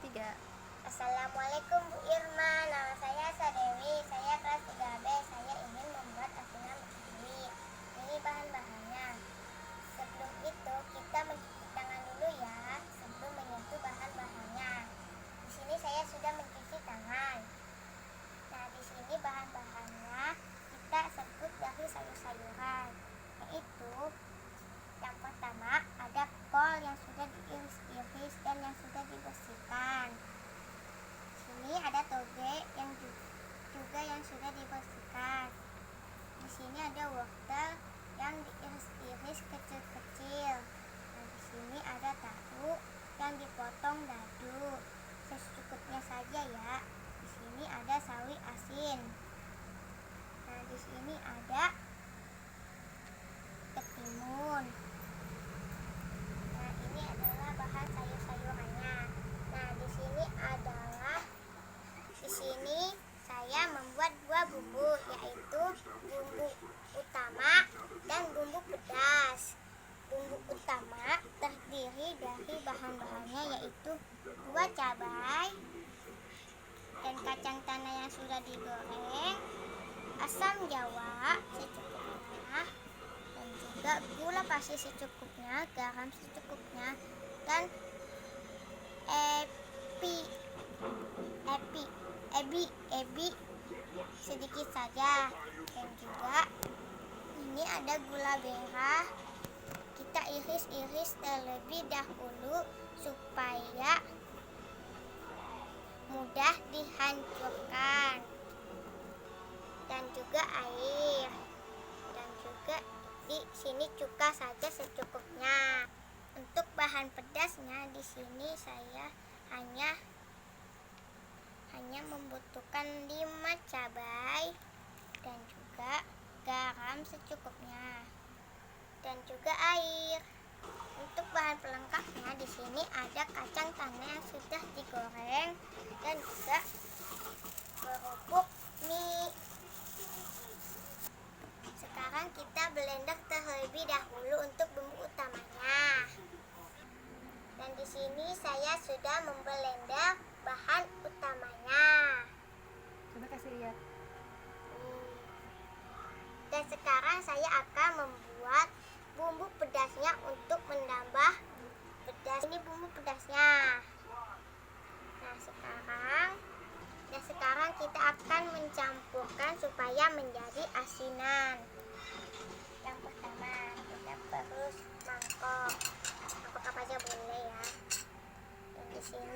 3. Assalamualaikum Bu Irma, nama saya Sadewi, saya kelas 3B. Saya ingin membuat asinan betawi. Ini bahan-bahannya. Sebelum itu kita mencuci tangan dulu ya, sebelum menyentuh bahan-bahannya. Di sini saya sudah mencuci tangan. Nah, di sini bahan-bahannya kita sebut dari sayur-sayuran, yaitu yang pertama ada kol yang sudah diiris-iris dan yang sudah dibersihkan. Di sini ada toge yang juga yang sudah dibersihkan. Di sini ada wortel yang diiris-iris kecil-kecil. Nah, di sini ada tahu yang dipotong dadu. Secukupnya saja ya. Di sini ada sawi asin. Nah, di sini ada ketimun. Nah, ini adalah bahan sayur-sayurannya. Nah, di sini saya membuat 2 bumbu, yaitu bumbu utama dan bumbu pedas. Bumbu utama terdiri dari bahan-bahannya yaitu 2 cabai dan kacang tanah yang sudah digoreng, asam jawa secukupnya, dan juga gula pasir secukupnya, garam secukupnya, dan ebi sedikit saja. Dan juga ini ada gula merah, kita iris-iris terlebih dahulu supaya mudah dihancurkan. Dan juga air, dan juga di sini cuka saja secukupnya. Untuk bahan pedasnya di sini saya hanya membutuhkan 5 cabai dan juga garam secukupnya dan juga air. Untuk bahan pelengkapnya di sini ada kacang tanah yang sudah digoreng dan juga kerupuk mie. Sekarang kita blender terlebih dahulu untuk bumbu utamanya. Dan di sini saya sudah memblender bahan utamanya. Coba kasih lihat. Dan sekarang saya akan membuat bumbu pedasnya untuk menambah pedas. Ini bumbu pedasnya. Nah, sekarang kita akan mencampurkan supaya menjadi asinan. Yang pertama, kita perlu mangkok apa aja boleh ya. Dan di sini